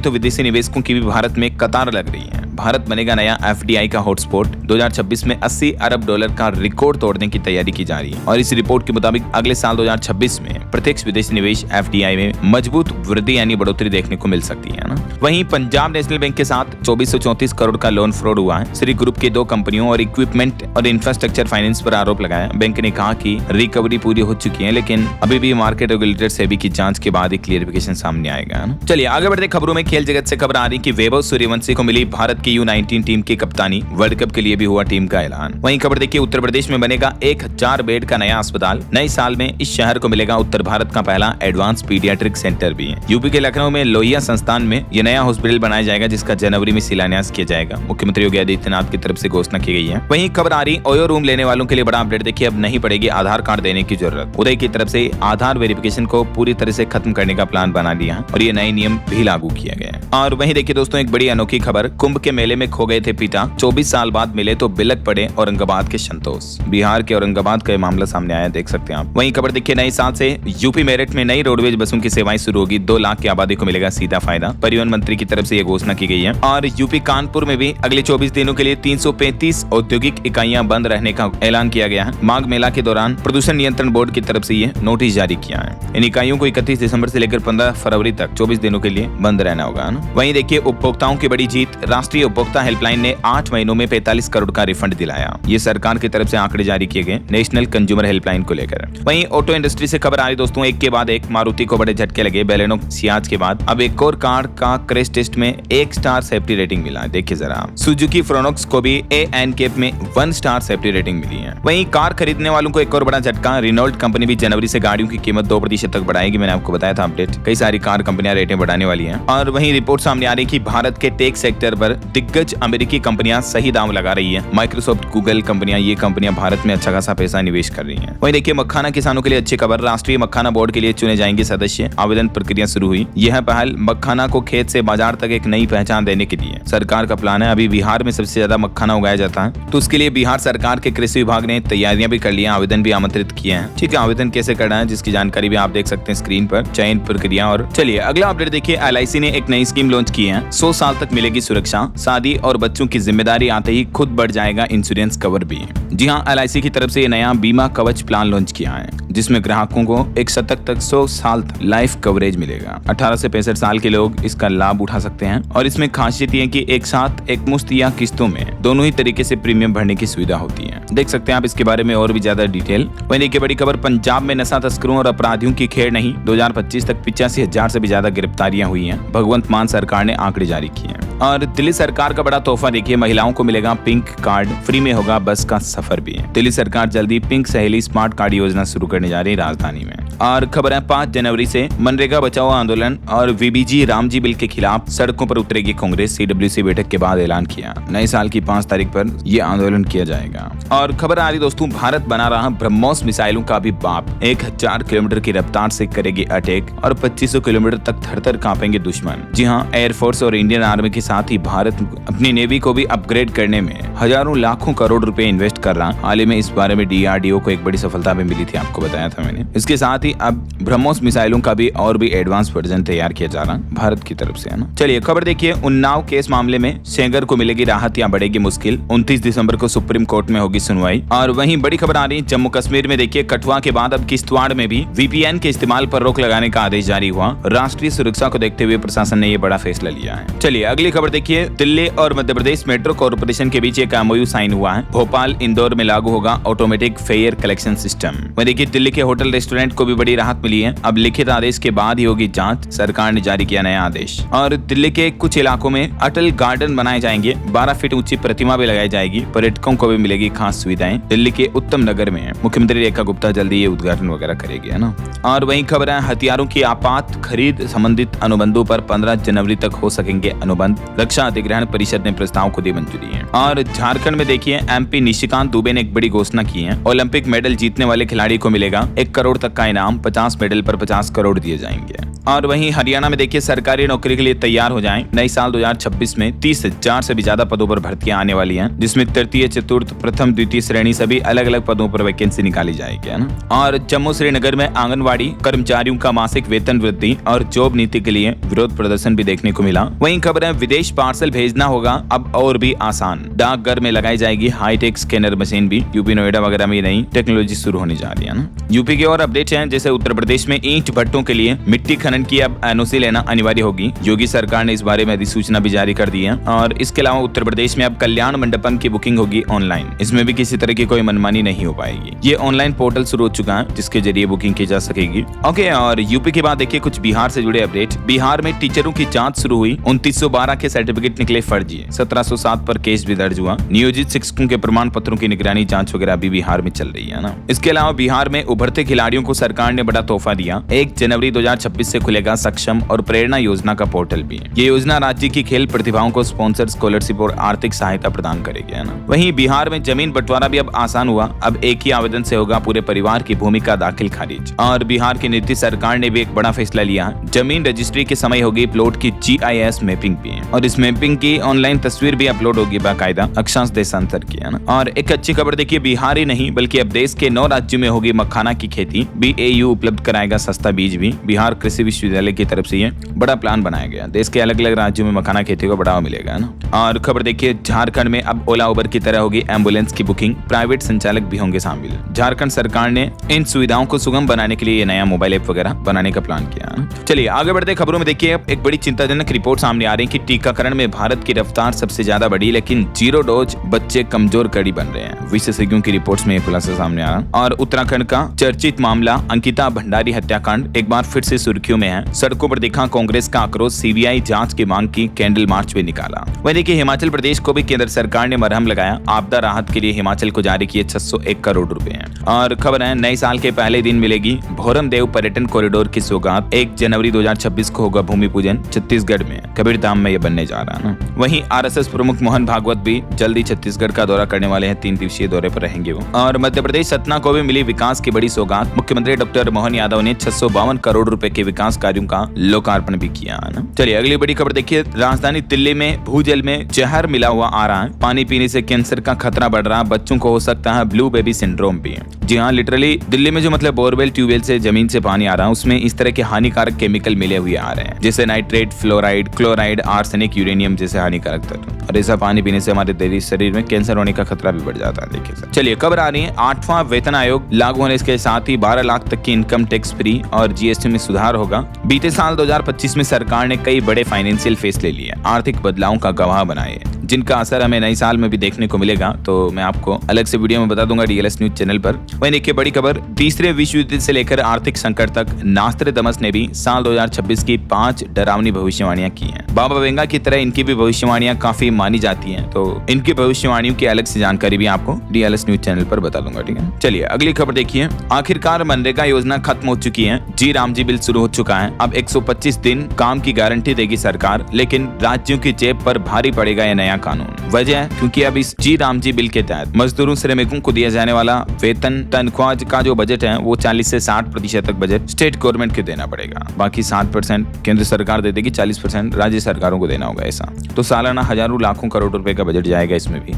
तो विदेशी निवेशकों की भी भारत में कतार लग रही है। भारत बनेगा नया एफडीआई का हॉटस्पॉट। 2026 में $80 अरब का रिकॉर्ड तोड़ने की तैयारी की जा रही है और इस रिपोर्ट के मुताबिक अगले साल 2026 में प्रत्यक्ष विदेशी निवेश एफडीआई में मजबूत वृद्धि यानी बढ़ोतरी देखने को मिल सकती है ना। वहीं पंजाब नेशनल बैंक के साथ 2434 करोड़ का लोन फ्रॉड हुआ है। श्री ग्रुप के 2 कंपनियों और इक्विपमेंट और इंफ्रास्ट्रक्चर फाइनेंस पर आरोप लगाया। बैंक ने कहा कि रिकवरी पूरी हो चुकी है, लेकिन अभी भी मार्केट रेगुलेटर सेबी की जांच के बाद ही क्लियरिफिकेशन सामने आएगा। चलिए आगे बढ़ते खबरों में खेल जगत से खबर आ रही कि वैभव सूर्यवंशी को मिली भारत की U19 टीम की कप्तानी। वर्ल्ड कप के लिए भी हुआ टीम का ऐलान। वहीं खबर देखिए, उत्तर प्रदेश में बनेगा 1000 बेड का नया अस्पताल। नए साल में इस शहर को मिलेगा उत्तर भारत का पहला एडवांस पीडियाट्रिक सेंटर भी है। यूपी के लखनऊ में लोहिया संस्थान में यह नया हॉस्पिटल बनाया जाएगा, जिसका जनवरी में शिलान्यास किया जाएगा। मुख्यमंत्री योगी आदित्यनाथ की तरफ से घोषणा की गई है। वहीं खबर आ रही ओयो रूम लेने वालों के लिए बड़ा अपडेट देखिए, अब नहीं पड़ेगी आधार कार्ड देने की जरूरत। उदय की तरफ से आधार वेरिफिकेशन को पूरी तरह से खत्म करने का प्लान बना लिया है और ये नए नियम भी लागू किया गया है। और वहीं देखिए दोस्तों, एक बड़ी अनोखी खबर, कुंभ के मेले में खो गए थे पिता, 24 साल बाद मिले तो बिलक पड़े औरंगाबाद के संतोष। बिहार के औरंगाबाद का मामला सामने आया, देख सकते हैं आप। वहीं खबर देखिए, नए साल से यूपी मेरठ में नई रोडवेज बसों की सेवाएं शुरू होगी। 2 लाख की आबादी को मिलेगा सीधा फायदा। परिवहन मंत्री की तरफ से यह घोषणा की गई है। और यूपी कानपुर में भी अगले 24 दिनों के लिए 335 औद्योगिक इकाइयां बंद रहने का ऐलान किया गया है। माघ मेला के दौरान प्रदूषण नियंत्रण बोर्ड की तरफ से यह नोटिस जारी किया है। इन इकाइयों को 31 दिसंबर से लेकर 15 फरवरी तक 24 दिनों के लिए बंद रहना होगा। वहीं देखिए, उपभोक्ताओं की बड़ी जीत, राष्ट्रीय उपभोक्ता हेल्पलाइन ने 8 महीनों में 45 करोड़ का रिफंड दिलाया। ये सरकार की तरफ से आंकड़े जारी किए गए नेशनल कंज्यूमर हेल्पलाइन को लेकर। वहीं ऑटो इंडस्ट्री से खबर आ रही दोस्तों, एक के बाद एक मारुति को बड़े झटके लगे। बेलेनो सियाज के बाद अब एक और कार का क्रैश टेस्ट में 1 स्टार सेफ्टी रेटिंग मिला। देखिए जरा, सुजुकी फ्रोनोक्स को भी एएनकेप में 1 स्टार सेफ्टी रेटिंग मिली है। वहीं कार खरीदने वालों को एक और बड़ा झटका, रेनॉल्ट कंपनी भी जनवरी से गाड़ियों की कीमत 2% तक बढ़ाएगी। मैंने आपको बताया था अपडेट, कई सारी कार कंपनियां रेटें बढ़ाने वाली हैं। और वहीं रिपोर्ट सामने आ रही कि भारत के टेक सेक्टर पर दिग्गज अमेरिकी कंपनियां सही दाम लगा रही है। माइक्रोसॉफ्ट, गूगल कंपनियां, ये कंपनियां भारत में अच्छा खासा पैसा निवेश कर रही हैं। वहीं देखिए, मखाना किसानों के लिए अच्छी खबर, राष्ट्रीय मखाना बोर्ड के लिए चुने जाएंगे सदस्य। आवेदन प्रक्रिया शुरू हुई। यह पहल मखाना को खेत से बाजार तक एक नई पहचान देने के लिए सरकार का प्लान है। अभी बिहार में सबसे ज्यादा मखाना उगाया जाता है, तो उसके लिए बिहार सरकार के कृषि विभाग ने तैयारियां भी कर ली हैं, आवेदन भी आमंत्रित किए हैं। ठीक है, आवेदन कैसे करना है जिसकी जानकारी भी आप देख सकते हैं स्क्रीन पर, चयन प्रक्रिया। और चलिए अगला अपडेट देखिए, एलआईसी ने एक नई स्कीम लॉन्च की है। 100 साल तक मिलेगी सुरक्षा, शादी और बच्चों की जिम्मेदारी आते ही खुद बढ़ जाएगा इंश्योरेंस कवर भी। जी हाँ, एलआईसी की तरफ से ये नया बीमा कवच प्लान लॉन्च किया है, जिसमें ग्राहकों को एक शतक तक 100 साल तक लाइफ कवरेज मिलेगा। 18 से 65 साल के लोग इसका लाभ उठा सकते हैं और इसमें खासियत ये कि एक साथ एक मुश्त या किस्तों में दोनों ही तरीके से प्रीमियम भरने की सुविधा होती है। देख सकते हैं आप इसके बारे में और भी ज्यादा डिटेल। वहीं देखिए, बड़ी खबर, पंजाब में नशा तस्करों और अपराधियों की खेर नहीं, 2025 तक 85,000 से भी ज्यादा गिरफ्तारियां हुई हैं। भगवंत मान सरकार ने आंकड़े जारी किए हैं। और दिल्ली सरकार का बड़ा तोहफा देखिए, महिलाओं को मिलेगा पिंक कार्ड, फ्री में होगा बस का सफर भी है। दिल्ली सरकार जल्दी पिंक सहेली स्मार्ट कार्ड योजना शुरू करने जा रही है राजधानी में। और खबर है, 5 जनवरी से मनरेगा बचाओ आंदोलन और वीबीजी रामजी बिल के खिलाफ सड़कों पर उतरेगी कांग्रेस। सीडब्ल्यूसी बैठक के बाद ऐलान किया, नए साल की 5 तारीख पर यह आंदोलन किया जाएगा। और खबर आ रही दोस्तों, भारत बना रहा ब्रह्मोस मिसाइलों का भी बाप, 1000 किलोमीटर की रफ्तार से करेगी अटैक और 2500 किलोमीटर तक थर-थर कांपेंगे दुश्मन। जी हाँ, एयरफोर्स और इंडियन आर्मी के साथ ही भारत अपनी नेवी को भी अपग्रेड करने में हजारों लाखों करोड़ रुपए इन्वेस्ट कर रहा। हाल ही में इस बारे में DRDO को एक बड़ी सफलता भी मिली थी, आपको बताया था मैंने। इसके साथ ही अब ब्रह्मोस मिसाइलों का भी और भी एडवांस वर्जन तैयार किया जा रहा भारत की तरफ से, है ना। चलिए खबर देखिए, उन्नाव केस मामले में सेंगर को मिलेगी राहत या बढ़ेगी मुश्किल। 29 दिसंबर को सुप्रीम कोर्ट में होगी सुनवाई। और वहीं बड़ी खबर आ रही है जम्मू कश्मीर में, देखिए कठुआ के बाद अब किश्तवाड़ में भी VPN के इस्तेमाल पर रोक लगाने का आदेश जारी हुआ। राष्ट्रीय सुरक्षा को देखते हुए प्रशासन ने ये बड़ा फैसला लिया है। चलिए अगली खबर देखिए, दिल्ली और मध्य प्रदेश मेट्रो कॉर्पोरेशन के बीच एक MOU साइन हुआ है। भोपाल इंदौर में लागू होगा ऑटोमेटिक फेयर कलेक्शन सिस्टम। वहीं देखिए दिल्ली के होटल रेस्टोरेंट को भी बड़ी राहत मिली है। अब लिखित आदेश के बाद ही होगी जांच, सरकार ने जारी किया नया आदेश। और दिल्ली के कुछ इलाकों में अटल गार्डन बनाए जाएंगे, 12 फीट ऊंची प्रतिमा भी लगाई जाएगी। पर्यटकों को भी मिलेगी खास सुविधाएं। दिल्ली के उत्तम नगर में है। मुख्यमंत्री रेखा गुप्ता जल्दी ये उद्घाटन वगैरह करेगी, है ना। और वहीं खबर है हथियारों की आपात खरीद संबंधित अनुबंधों पर 15 जनवरी तक हो सकेंगे अनुबंध। रक्षा अधिग्रहण परिषद ने प्रस्ताव को दी मंजूरी है। और झारखंड में देखिए MP निशिकांत दुबे ने एक बड़ी घोषणा की है। ओलंपिक मेडल जीतने वाले खिलाड़ी को मिलेगा 1 करोड़ तक का इनाम, 50 मेडल पर 50 करोड़ दिए जाएंगे। और वहीं हरियाणा में देखिए सरकारी नौकरी के लिए तैयार हो जाएं। नए साल 2026 में 30,000 से भी ज्यादा पदों पर भर्तियां आने वाली हैं, जिसमें तृतीय, चतुर्थ, प्रथम, द्वितीय श्रेणी सभी अलग अलग पदों पर वैकेंसी निकाली जाएगी, है ना। और जम्मू श्रीनगर में आंगनवाड़ी कर्मचारियों का मासिक वेतन वृद्धि और जॉब नीति के लिए विरोध प्रदर्शन भी देखने को मिला। वहीं खबर है विदेश पार्सल भेजना होगा अब और भी आसान। डाकघर में लगाई जाएगी हाईटेक स्कैनर मशीन भी। यूपी नोएडा वगैरह में नई टेक्नोलॉजी शुरू होने जा रही है ना। यूपी के और अपडेट हैं, जैसे उत्तर प्रदेश में ईंट भट्टों के लिए मिट्टी खनन की अब NOC लेना अनिवार्य होगी। योगी सरकार ने इस बारे में अधिसूचना भी जारी कर दी है। और इसके अलावा उत्तर प्रदेश में अब कल्याण मंडपम की बुकिंग होगी ऑनलाइन। इसमें भी किसी तरह की कोई मनमानी नहीं हो पाएगी। ये ऑनलाइन पोर्टल शुरू हो चुका है, जिसके जरिए बुकिंग की जा सकेगी। ओके, और यूपी के बाद देखिए कुछ बिहार से जुड़े अपडेट। बिहार में टीचरों की जांच शुरू हुई। 2912 के सर्टिफिकेट निकले फर्जी। 1707 पर केस भी दर्ज हुआ। नियोजित शिक्षकों के प्रमाण पत्रों की निगरानी जांच वगैरह अभी बिहार में चल रही है ना। इसके अलावा बिहार में उभरते खिलाड़ियों को सरकार ने बड़ा तोहफा दिया। 1 जनवरी 2026 से खुलेगा सक्षम और प्रेरणा योजना का पोर्टल भी। ये योजना राज्य की खेल प्रतिभाओं को स्पॉन्सर, स्कॉलरशिप और आर्थिक सहायता प्रदान करेगी, है ना। वहीं बिहार में जमीन बंटवारा भी अब आसान हुआ। अब एक ही आवेदन से होगा पूरे परिवार की भूमि का दाखिल खारिज। और बिहार की नीतीश सरकार ने भी एक बड़ा फैसला लिया। जमीन रजिस्ट्री के समय होगी प्लॉट की GIS मैपिंग भी, और इस मैपिंग की ऑनलाइन तस्वीर भी अपलोड होगी बाकायदा अक्षांश देशांतर की, है ना। और एक अच्छी खबर देखिए, बिहार ही नहीं बल्कि अब देश के 9 राज्यों में होगी मखाना की खेती। BAU उपलब्ध कराएगा सस्ता बीज भी। बिहार कृषि विश्वविद्यालय की तरफ से ये बड़ा प्लान बनाया गया। देश के अलग अलग राज्यों में मखाना खेती को बढ़ावा मिलेगा ना। और खबर देखिए, झारखंड में अब ओला उबर की तरह होगी एम्बुलेंस की बुकिंग। प्राइवेट संचालक भी होंगे शामिल। झारखंड सरकार ने इन सुविधाओं को सुगम बनाने के लिए ये नया मोबाइल ऐप वगैरह बनाने का प्लान किया। चलिए आगे बढ़ते खबरों में देखिए, अब एक बड़ी चिंताजनक रिपोर्ट सामने आ रही है कि टीकाकरण में भारत की रफ्तार सबसे ज्यादा बढ़ी, लेकिन 0 डोज बच्चे कमजोर कड़ी बन रहे हैं। विशेषज्ञों की रिपोर्ट्स में खुलासा सामने आ रहा। और उत्तराखंड का चर्चित मामला अंकिता भंडारी हत्याकांड एक बार फिर से सुर्खियों में है। सड़कों पर दिखा कांग्रेस का आक्रोश। CBI जांच की मांग की, कैंडल मार्च भी निकाला। वहीं देखिए हिमाचल प्रदेश को भी केंद्र सरकार ने मरहम लगाया। आपदा राहत के लिए हिमाचल को जारी किए 601 करोड़ रुपए। और खबर है नए साल के पहले दिन मिलेगी भोरम देव पर्यटन कॉरिडोर की सौगात। 1 जनवरी 2026 को होगा भूमि पूजन छत्तीसगढ़ में कबीरधाम में ये बनने जा रहा है ना। वहीं RSS प्रमुख मोहन भागवत भी जल्दी छत्तीसगढ़ का दौरा करने वाले हैं। 3 दिवसीय दौरे पर रहेंगे वो। और मध्य प्रदेश सतना को भी मिली विकास की बड़ी सौगात। मुख्यमंत्री डॉक्टर मोहन यादव ने 652 करोड़ रुपए के विकास कार्यों का लोकार्पण भी किया है ना। चलिए अगली बड़ी खबर देखिए, राजधानी दिल्ली में भूजल में जहर मिला हुआ आ रहा है। पानी पीने से कैंसर का खतरा बढ़ रहा है। बच्चों को हो सकता है ब्लू बेबी सिंड्रोम भी। जी हाँ, लिटरली दिल्ली में जो मतलब बोरवेल ट्यूबवेल से जमीन से पानी आ रहा है, उसमें इस तरह के हानिकारक केमिकल मिले हुए आ रहे हैं, जैसे nitrate, fluoride, chloride, arsenic, uranium जैसे हानिकारक तत्व। और ऐसा पानी पीने से हमारे शरीर में कैंसर होने का खतरा भी बढ़ जाता है। देखिए चलिए खबर आ रही है, 8वां वेतन आयोग लागू होने के साथ ही 12 लाख तक की इनकम टैक्स फ्री और GST में सुधार होगा। बीते साल 2025 में सरकार ने कई बड़े फाइनेंशियल फैसले लिए, आर्थिक बदलावों का गवाह बनाए, जिनका असर हमें नए साल में भी देखने को मिलेगा। तो मैं आपको अलग से वीडियो में बता दूंगा DLS न्यूज चैनल पर। वहीं देखिए बड़ी खबर, तीसरे विश्व युद्ध से लेकर आर्थिक संकट तक नास्ट्रेडमस ने भी साल 2026 की 5 डरावनी भविष्यवाणियां की हैं। बाबा वेंगा की तरह इनकी भी भविष्यवाणियां काफी मानी जाती हैं, तो इनकी भविष्यवाणियों की अलग से जानकारी भी आपको DLS न्यूज चैनल पर बता दूंगा, ठीक है। चलिए अगली खबर देखिए, आखिरकार मनरेगा योजना खत्म हो चुकी है। जी राम जी बिल शुरू हो चुका है। अब 125 दिन काम की गारंटी देगी सरकार, लेकिन राज्यों की जेब पर भारी पड़ेगा यह नया कानून। वजह क्योंकि अब इस जी राम जी बिल के तहत मजदूरों श्रमिकों को दिया जाने वाला वेतन तनख्वाह का जो बजट है वो 40 से 60% तक बजट स्टेट गवर्नमेंट को देना पड़ेगा। बाकी 60% केंद्र सरकार दे देगी, 40% राज्य सरकारों को देना होगा। ऐसा तो सालाना हजारों लाखों करोड़ रुपए का बजट जाएगा इसमें भी।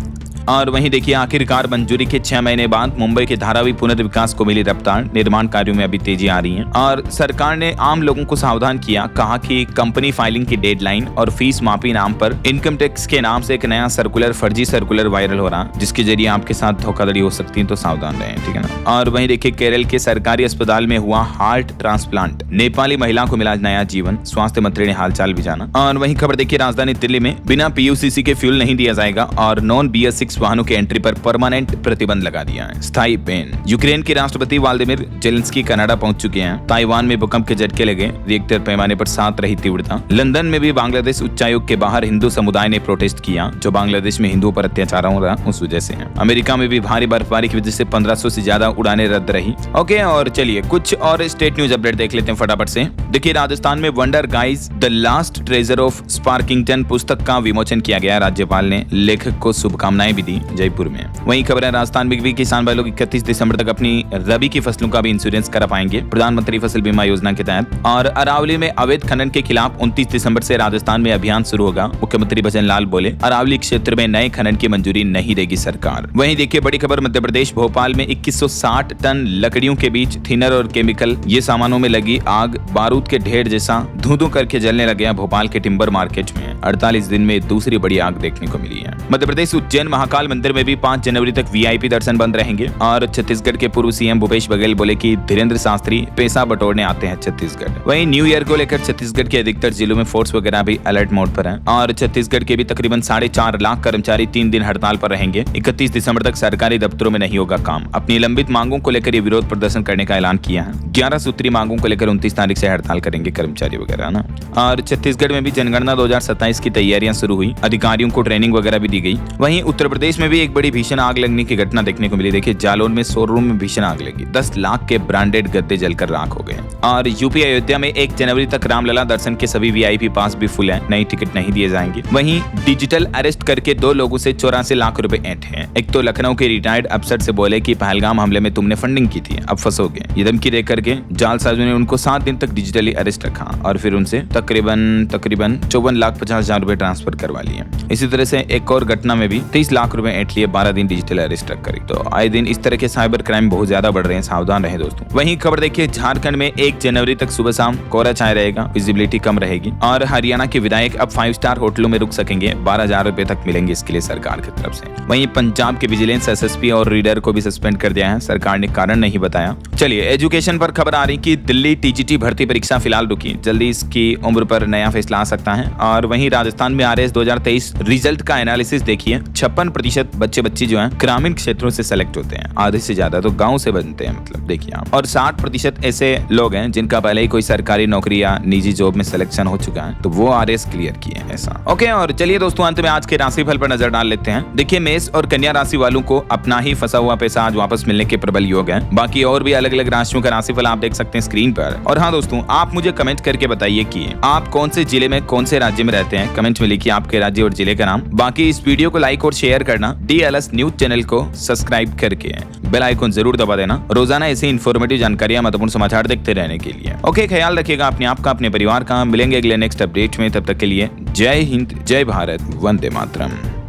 और वहीं देखिए आखिरकार मंजूरी के 6 महीने बाद मुंबई के धारावी पुनर्विकास को मिली रफ्तार, निर्माण कार्यों में अभी तेजी आ रही है और सरकार ने आम लोगों को सावधान किया, कहा कि कंपनी फाइलिंग की डेडलाइन और फीस माफी नाम पर इनकम टैक्स के नाम से एक नया सर्कुलर, फर्जी सर्कुलर वायरल हो रहा, जिसके जरिए आपके साथ धोखाधड़ी हो सकती है, तो सावधान रहें, ठीक है ना। और वहीं देखिए केरल के सरकारी अस्पताल में हुआ हार्ट ट्रांसप्लांट, नेपाली महिला को मिला नया जीवन, स्वास्थ्य मंत्री ने हालचाल भी जाना। और वहीं खबर देखिए राजधानी दिल्ली में बिना पीयूसीसी के फ्यूल नहीं दिया जाएगा और नॉन BS6 वाहनों के एंट्री पर परमानेंट प्रतिबंध लगा दिया है, स्थायी बैन। यूक्रेन के राष्ट्रपति व्लादिमीर जेलेंस्की कनाडा पहुंच चुके हैं। ताइवान में भूकंप के झटके लगे, रिएक्टर पैमाने पर 7 रही तीव्रता। लंदन में भी बांग्लादेश उच्चायोग के बाहर हिंदू समुदाय ने प्रोटेस्ट किया, जो बांग्लादेश में हिंदुओं पर अत्याचार हो रहा उस वजह से है। अमेरिका में भी भारी बर्फबारी की वजह से 1500 से ज्यादा उड़ानें रद्द रही। ओके, और चलिए कुछ और स्टेट न्यूज अपडेट देख लेते हैं फटाफट से। देखिए राजस्थान में wonder guys the last treasure of Sparkington पुस्तक का विमोचन किया गया। राज्यपाल ने लेखक को शुभकामनाएं भी दी जयपुर में। वहीं खबर है राजस्थान में भी किसान भाई लोग 31 दिसंबर तक अपनी रबी की फसलों का भी इंश्योरेंस करा पाएंगे प्रधानमंत्री फसल बीमा योजना के तहत। और अरावली में अवैध खनन के खिलाफ 29 दिसंबर से राजस्थान में अभियान शुरू होगा। मुख्यमंत्री भजन लाल बोले अरावली क्षेत्र में नए खनन की मंजूरी नहीं देगी सरकार। वहीं देखिए बड़ी खबर मध्य प्रदेश भोपाल में 2160 टन लकड़ियों के बीच थिनर और केमिकल ये सामानों में लगी आग, बारूद के ढेर जैसा धुआं करके जलने लग गया भोपाल के टिम्बर मार्केट में। 48 दिन में दूसरी बड़ी आग देखने को मिली है। मध्य प्रदेश उज्जैन महाकाल मंदिर में भी 5 जनवरी तक VIP दर्शन बंद रहेंगे। और छत्तीसगढ़ के पूर्व CM भूपेश बघेल बोले कि धीरेन्द्र शास्त्री पैसा बटोरने आते हैं छत्तीसगढ़। वहीं न्यू ईयर को लेकर छत्तीसगढ़ के अधिकतर जिलों में फोर्स वगैरह भी अलर्ट मोड पर है। और छत्तीसगढ़ के भी तकरीबन 4.5 लाख कर्मचारी 3 दिन हड़ताल पर रहेंगे। 31 दिसंबर तक सरकारी दफ्तरों में नहीं होगा काम। अपनी लंबित मांगों को लेकर ये विरोध प्रदर्शन करने का ऐलान किया है। 11 सूत्री मांगों को लेकर 29 तारीख से हड़ताल करेंगे कर्मचारी वगैरह ना। और छत्तीसगढ़ में भी जनगणना 2027 की तैयारियां शुरू हुई, अधिकारियों को ट्रेनिंग वगैरह भी दी गई। वहीं उत्तर प्रदेश में भी एक बड़ी भीषण आग लगने की घटना देखने को मिली। देखिए जालौन में शोरूम में भीषण आग लगी, 10 लाख के ब्रांडेड गद्दे जलकर राख हो गए। और यूपी अयोध्या में 1 जनवरी तक रामलला दर्शन के सभी VIP पास भी फुल है, नई टिकट नहीं दिए जाएंगे। वहीं डिजिटल अरेस्ट करके 2 लोगों से 84 लाख रुपए ऐंठे हैं। एक तो लखनऊ के रिटायर्ड अफसर से बोले कि पहलगाम हमले में तुमने फंडिंग की थी, अब फंसोगे। ये धमकी दे करके जालसाजों ने उनको 7 दिन तक डिजिटली अरेस्ट रखा और फिर उनसे तकरीबन 54,50,000 रुपए ट्रांसफर करवा लिए। इसी तरह से एक और घटना में भी 30 लाख रुपए ऐंठ लिए, 12 दिन डिजिटल अरेस्ट रख कर। तो आए दिन इस तरह के साइबर क्राइम बहुत ज्यादा बढ़ रहे हैं, सावधान रहे दोस्तों। वहीं खबर देखिए झारखंड में 1 जनवरी तक सुबह शाम कोहरा छाया रहेगा, विजिबिलिटी कम रहेगी। और हरियाणा के विधायक अब 5 स्टार होटलों में रुक सकेंगे, 12,000 रुपए तक मिलेंगे इसके लिए सरकार की तरफ से। वहीं पंजाब के विजिलेंस SSP और रीडर को भी सस्पेंड कर दिया है, सरकार ने कारण नहीं बताया। चलिए एजुकेशन पर खबर आ रही कि दिल्ली TGT भर्ती परीक्षा फिलहाल रुकी, जल्दी इसकी उम्र पर नया फैसला आ सकता है। और वहीं राजस्थान में RS 2023 रिजल्ट का एनालिसिस देखिए, 56% बच्चे जो हैं ग्रामीण क्षेत्रों से सेलेक्ट होते हैं, आधे से ज्यादा तो गांव से बनते हैं, मतलब देखिए आप। और 60% ऐसे लोग हैं जिनका पहले ही कोई सरकारी नौकरी या निजी जॉब में सिलेक्शन हो चुका है, तो वो RS क्लियर किए हैं ऐसा। ओके, और चलिए दोस्तों अंत में आज के राशिफल पर नजर डाल लेते हैं। देखिए मेष और कन्या राशि वालों को अपना ही फंसा हुआ पैसा आज वापस मिलने के प्रबल योग है। बाकी और भी अलग अलग राशियों का राशिफल आप देख सकते हैं स्क्रीन पर। और हाँ दोस्तों, आप मुझे कमेंट करके बताइए कि आप कौन से जिले में, कौन से राज्य में रहते हैं। कमेंट में लिखिए आपके राज्य और जिले का नाम। बाकी इस वीडियो को लाइक और शेयर करना, DLS न्यूज चैनल को सब्सक्राइब करके बेल आइकन जरूर दबा देना, रोजाना ऐसे इन्फॉर्मेटिव जानकारियां, महत्वपूर्ण समाचार देखते रहने के लिए। ओके, ख्याल रखिएगा अपने आप का, अपने परिवार का। मिलेंगे अगले नेक्स्ट अपडेट में, तब तक के लिए जय हिंद, जय भारत, वंदे मातरम।